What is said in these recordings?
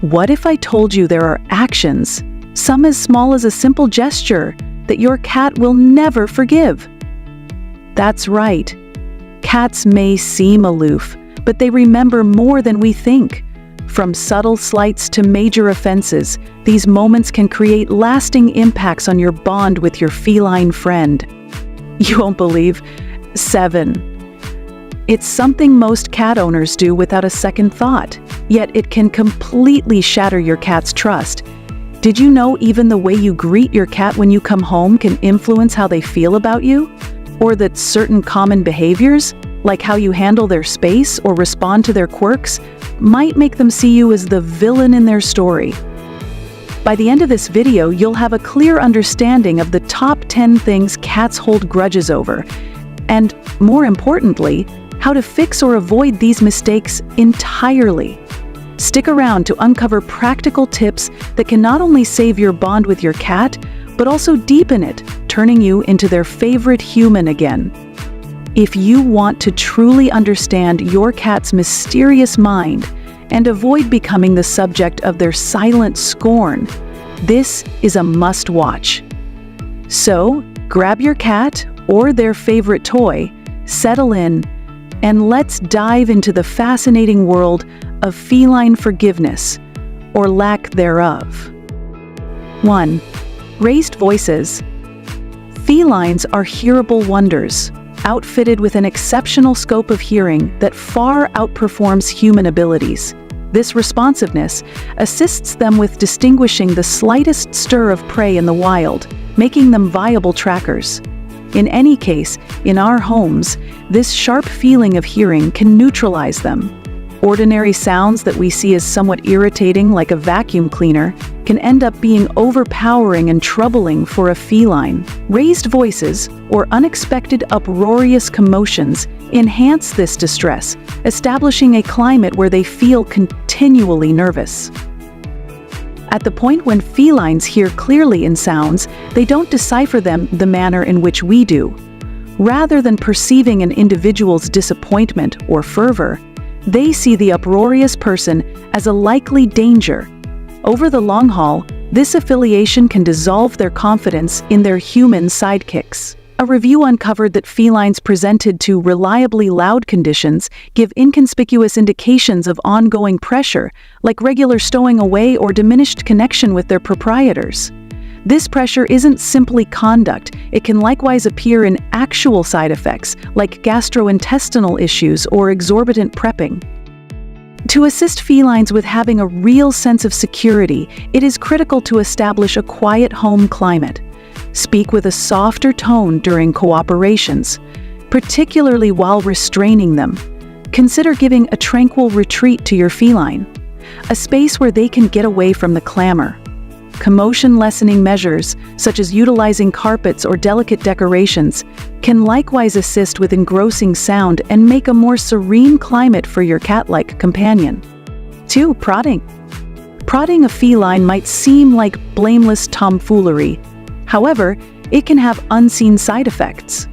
What if I told you there are actions, some as small as a simple gesture, that your cat will never forgive? That's right. Cats may seem aloof, but they remember more than we think. From subtle slights to major offenses, these moments can create lasting impacts on your bond with your feline friend. You won't believe. 7. It's something most cat owners do without a second thought, yet it can completely shatter your cat's trust. Did you know even the way you greet your cat when you come home can influence how they feel about you? Or that certain common behaviors, like how you handle their space or respond to their quirks, might make them see you as the villain in their story? By the end of this video, you'll have a clear understanding of the top 10 things cats hold grudges over, and, more importantly, how to fix or avoid these mistakes entirely. Stick around to uncover practical tips that can not only save your bond with your cat, but also deepen it, turning you into their favorite human again. If you want to truly understand your cat's mysterious mind and avoid becoming the subject of their silent scorn, this is a must-watch. So, grab your cat or their favorite toy, settle in, and let's dive into the fascinating world of feline forgiveness, or lack thereof. 1. Raised voices. Felines are hearable wonders, outfitted with an exceptional scope of hearing that far outperforms human abilities. This responsiveness assists them with distinguishing the slightest stir of prey in the wild, making them viable trackers. In any case, in our homes, this sharp feeling of hearing can neutralize them. Ordinary sounds that we see as somewhat irritating, like a vacuum cleaner, can end up being overpowering and troubling for a feline. Raised voices, or unexpected uproarious commotions, enhance this distress, establishing a climate where they feel continually nervous. At the point when felines hear clearly in sounds, they don't decipher them the manner in which we do. Rather than perceiving an individual's disappointment or fervor, they see the uproarious person as a likely danger. Over the long haul, this affiliation can dissolve their confidence in their human sidekicks. A review uncovered that felines presented to reliably loud conditions give inconspicuous indications of ongoing pressure, like regular stowing away or diminished connection with their proprietors. This pressure isn't simply conduct, it can likewise appear in actual side effects, like gastrointestinal issues or exorbitant prepping. To assist felines with having a real sense of security, it is critical to establish a quiet home climate. Speak with a softer tone during cooperations, particularly while restraining them. Consider giving a tranquil retreat to your feline, a space where they can get away from the clamor. Commotion-lessening measures, such as utilizing carpets or delicate decorations, can likewise assist with engrossing sound and make a more serene climate for your cat-like companion. 2. Prodding. Prodding a feline might seem like blameless tomfoolery. However, it can have unseen side effects.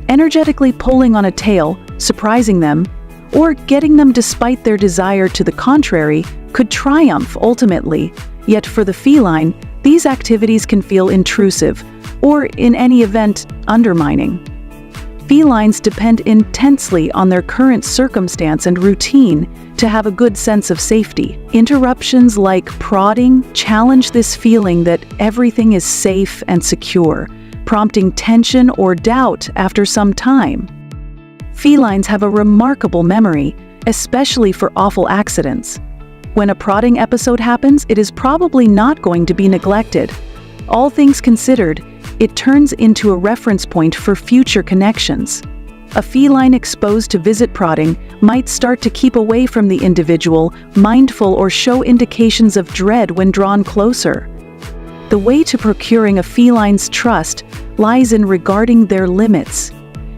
Energetically pulling on a tail, surprising them, or getting them despite their desire to the contrary could triumph ultimately, yet for the feline, these activities can feel intrusive, or in any event, undermining. Felines depend intensely on their current circumstance and routine to have a good sense of safety. Interruptions like prodding challenge this feeling that everything is safe and secure, prompting tension or doubt after some time. Felines have a remarkable memory, especially for awful accidents. When a prodding episode happens, it is probably not going to be neglected. All things considered, it turns into a reference point for future connections. A feline exposed to visit prodding might start to keep away from the individual, mindful or show indications of dread when drawn closer. The way to procuring a feline's trust lies in regarding their limits.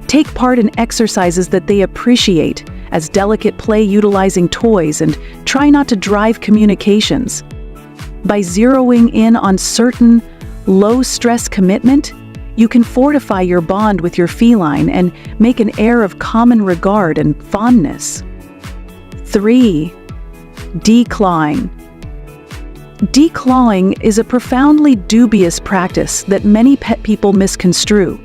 Take part in exercises that they appreciate, as delicate play utilizing toys, and try not to drive communications. By zeroing in on certain low-stress commitment, you can fortify your bond with your feline and make an air of common regard and fondness. 3. Declawing. Declawing is a profoundly dubious practice that many pet people misconstrue.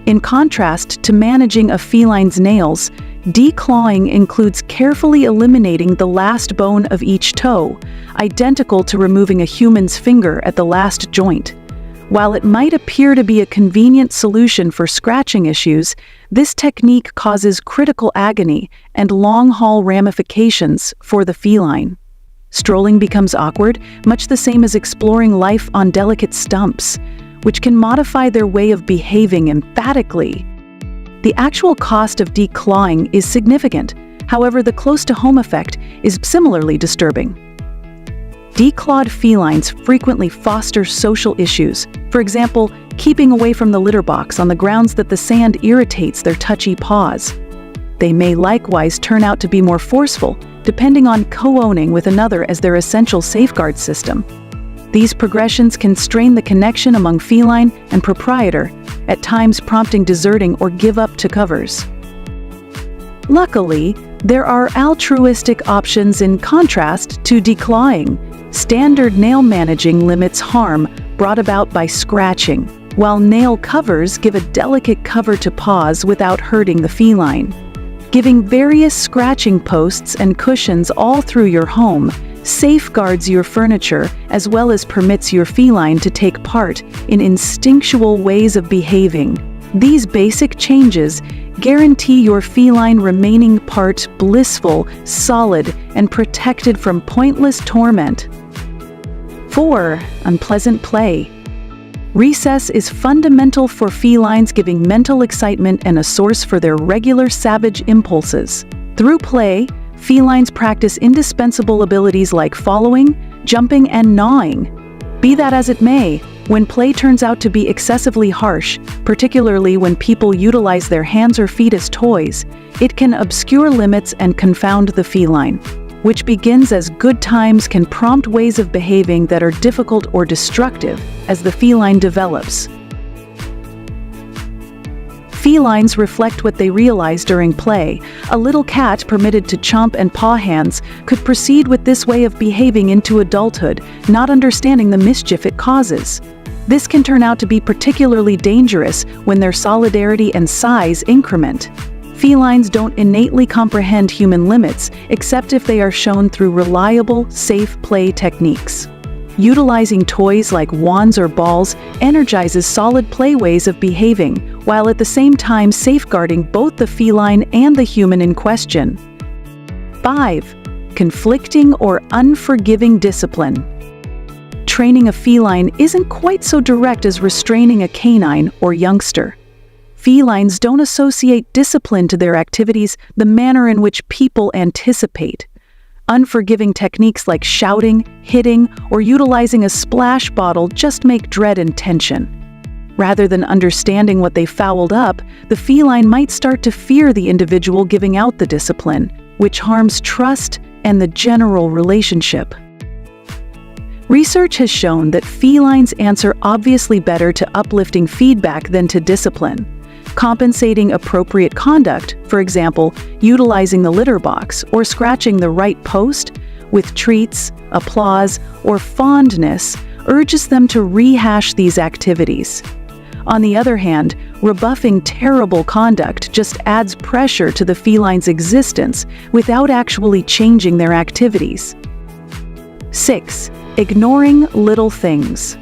In contrast to managing a feline's nails, declawing includes carefully eliminating the last bone of each toe, identical to removing a human's finger at the last joint. While it might appear to be a convenient solution for scratching issues, this technique causes critical agony and long-haul ramifications for the feline. Strolling becomes awkward, much the same as exploring life on delicate stumps, which can modify their way of behaving emphatically. The actual cost of declawing is significant, however, the close-to-home effect is similarly disturbing. Declawed felines frequently foster social issues, for example, keeping away from the litter box on the grounds that the sand irritates their touchy paws. They may likewise turn out to be more forceful, depending on co-owning with another as their essential safeguard system. These progressions can strain the connection among feline and proprietor, at times prompting deserting or give up to covers. Luckily, there are altruistic options in contrast to declawing. Standard nail managing limits harm brought about by scratching, while nail covers give a delicate cover to paws without hurting the feline. Giving various scratching posts and cushions all through your home safeguards your furniture as well as permits your feline to take part in instinctual ways of behaving. These basic changes guarantee your feline remaining part blissful, solid, and protected from pointless torment. 4. Unpleasant play. Recess is fundamental for felines, giving mental excitement and a source for their regular savage impulses. Through play, felines practice indispensable abilities like following, jumping, and gnawing. Be that as it may, when play turns out to be excessively harsh, particularly when people utilize their hands or feet as toys, it can obscure limits and confound the feline. Which begins as good times can prompt ways of behaving that are difficult or destructive as the feline develops. Felines reflect what they realize during play. A little cat permitted to chomp and paw hands could proceed with this way of behaving into adulthood, not understanding the mischief it causes. This can turn out to be particularly dangerous when their solidarity and size increment. Felines don't innately comprehend human limits, except if they are shown through reliable, safe play techniques. Utilizing toys like wands or balls energizes solid play ways of behaving, while at the same time safeguarding both the feline and the human in question. 5. Conflicting or unforgiving discipline. Training a feline isn't quite so direct as restraining a canine or youngster. Felines don't associate discipline to their activities the manner in which people anticipate. Unforgiving techniques like shouting, hitting, or utilizing a splash bottle just make dread and tension. Rather than understanding what they fouled up, the feline might start to fear the individual giving out the discipline, which harms trust and the general relationship. Research has shown that felines answer obviously better to uplifting feedback than to discipline. Compensating appropriate conduct, for example, utilizing the litter box or scratching the right post, with treats, applause, or fondness, urges them to rehash these activities. On the other hand, rebuffing terrible conduct just adds pressure to the feline's existence without actually changing their activities. 6. Ignoring little things.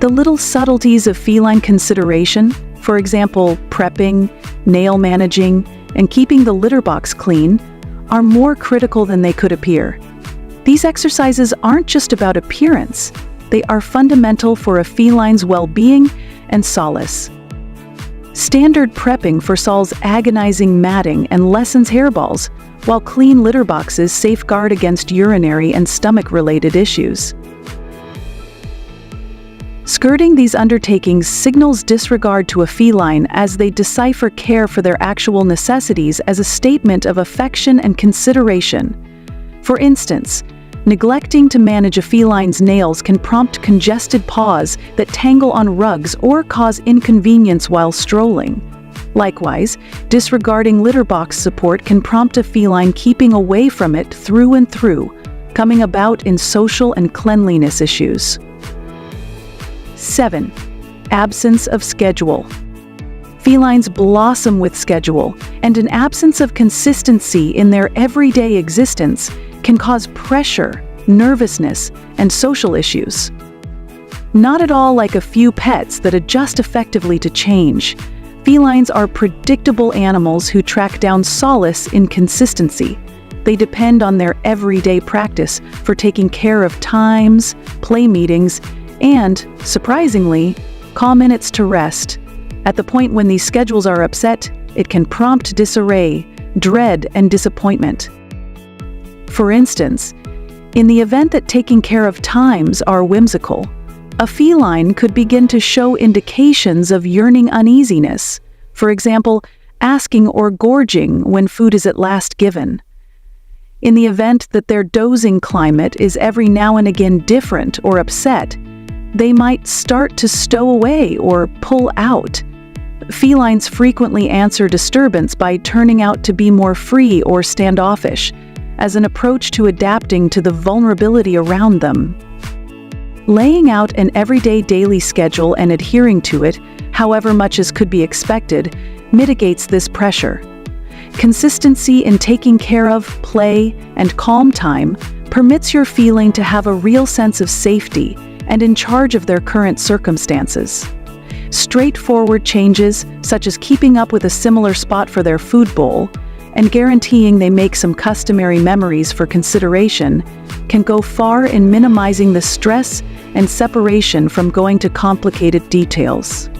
The little subtleties of feline consideration, for example, prepping, nail managing, and keeping the litter box clean, are more critical than they could appear. These exercises aren't just about appearance, they are fundamental for a feline's well-being and solace. Standard prepping forestalls agonizing matting and lessens hairballs, while clean litter boxes safeguard against urinary and stomach-related issues. Skirting these undertakings signals disregard to a feline as they decipher care for their actual necessities as a statement of affection and consideration. For instance, neglecting to manage a feline's nails can prompt congested paws that tangle on rugs or cause inconvenience while strolling. Likewise, disregarding litter box support can prompt a feline keeping away from it through and through, coming about in social and cleanliness issues. 7. Absence of schedule. Felines blossom with schedule, and an absence of consistency in their everyday existence can cause pressure, nervousness, and social issues. Not at all like a few pets that adjust effectively to change, felines are predictable animals who track down solace in consistency. They depend on their everyday practice for taking care of times, play meetings, and, surprisingly, call minutes to rest. At the point when these schedules are upset, it can prompt disarray, dread, and disappointment. For instance, in the event that taking care of times are whimsical, a feline could begin to show indications of yearning uneasiness, for example, asking or gorging when food is at last given. In the event that their dozing climate is every now and again different or upset, they might start to stow away or pull out. Felines frequently answer disturbance by turning out to be more free or standoffish, as an approach to adapting to the vulnerability around them. Laying out an everyday daily schedule and adhering to it, however much as could be expected, mitigates this pressure. Consistency in taking care of, play, and calm time permits your feline to have a real sense of safety and in charge of their current circumstances. Straightforward changes, such as keeping up with a similar spot for their food bowl and guaranteeing they make some customary memories for consideration, can go far in minimizing the stress and separation from going to complicated details.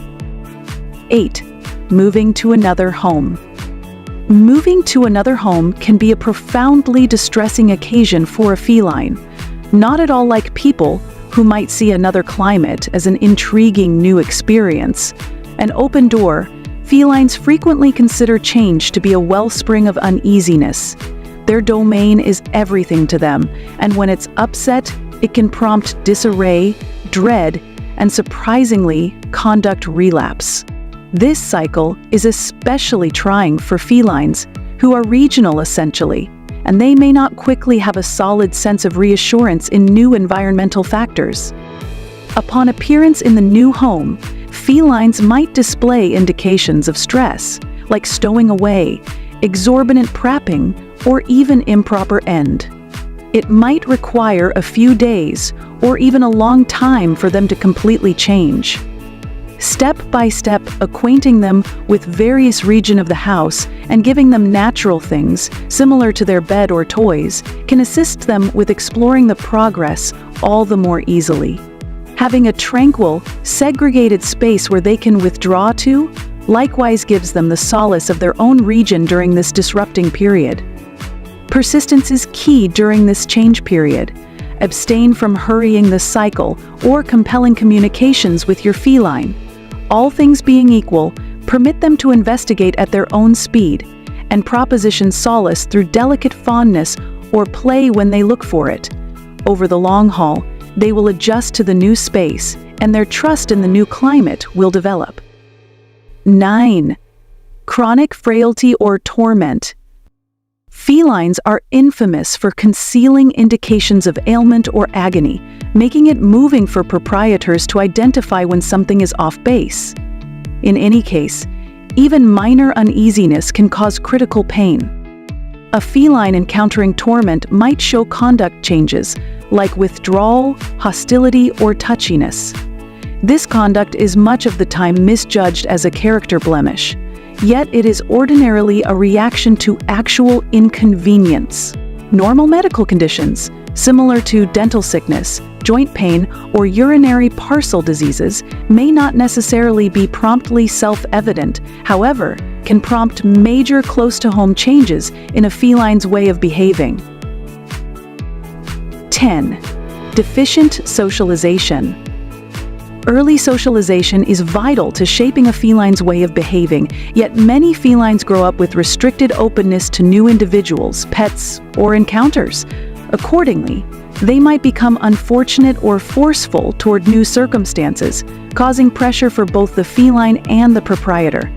8. Moving to another home. Moving to another home can be a profoundly distressing occasion for a feline, not at all like people who might see another climate as an intriguing new experience. An open door, felines frequently consider change to be a wellspring of uneasiness. Their domain is everything to them, and when it's upset, it can prompt disarray, dread, and surprisingly, conduct relapse. This cycle is especially trying for felines who are regional essentially, and they may not quickly have a solid sense of reassurance in new environmental factors. Upon appearance in the new home, felines might display indications of stress, like stowing away, exorbitant prapping, or even improper end. It might require a few days or even a long time for them to completely change. Step by step, acquainting them with various regions of the house and giving them natural things, similar to their bed or toys, can assist them with exploring the progress all the more easily. Having a tranquil, segregated space where they can withdraw to, likewise gives them the solace of their own region during this disrupting period. Persistence is key during this change period. Abstain from hurrying the cycle or compelling communications with your feline. All things being equal, permit them to investigate at their own speed and proposition solace through delicate fondness or play when they look for it. Over the long haul, they will adjust to the new space and their trust in the new climate will develop. 9. Chronic frailty or torment. Felines are infamous for concealing indications of ailment or agony, making it moving for proprietors to identify when something is off base. In any case, even minor uneasiness can cause critical pain. A feline encountering torment might show conduct changes, like withdrawal, hostility, or touchiness. This conduct is much of the time misjudged as a character blemish, yet it is ordinarily a reaction to actual inconvenience. Normal medical conditions, similar to dental sickness, joint pain, or urinary parcel diseases, may not necessarily be promptly self-evident, however, can prompt major close-to-home changes in a feline's way of behaving. 10. Deficient socialization. Early socialization is vital to shaping a feline's way of behaving, yet many felines grow up with restricted openness to new individuals, pets, or encounters. Accordingly, they might become unfortunate or forceful toward new circumstances, causing pressure for both the feline and the proprietor.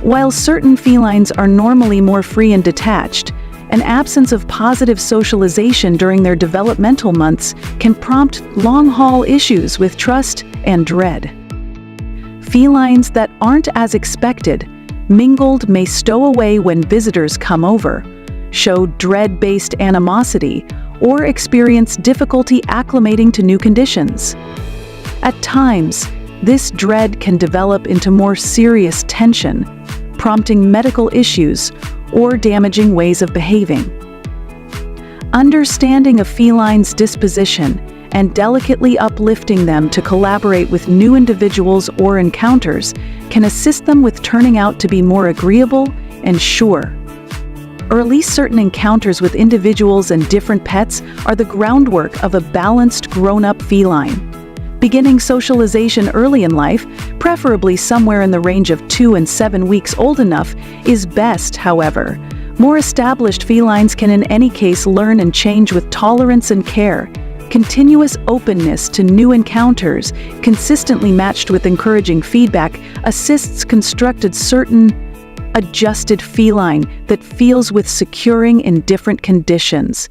While certain felines are normally more free and detached, An absence of positive socialization during their developmental months can prompt long-haul issues with trust and dread. Felines that aren't as expected, mingled may stow away when visitors come over, show dread-based animosity, or experience difficulty acclimating to new conditions. At times, this dread can develop into more serious tension, prompting medical issues or damaging ways of behaving. Understanding a feline's disposition and delicately uplifting them to collaborate with new individuals or encounters can assist them with turning out to be more agreeable and sure. Early certain encounters with individuals and different pets are the groundwork of a balanced grown-up feline. Beginning socialization early in life, preferably somewhere in the range of 2 and 7 weeks old enough, is best, however. More established felines can in any case learn and change with tolerance and care. Continuous openness to new encounters, consistently matched with encouraging feedback, assists constructed certain adjusted feline that feels with securing in different conditions.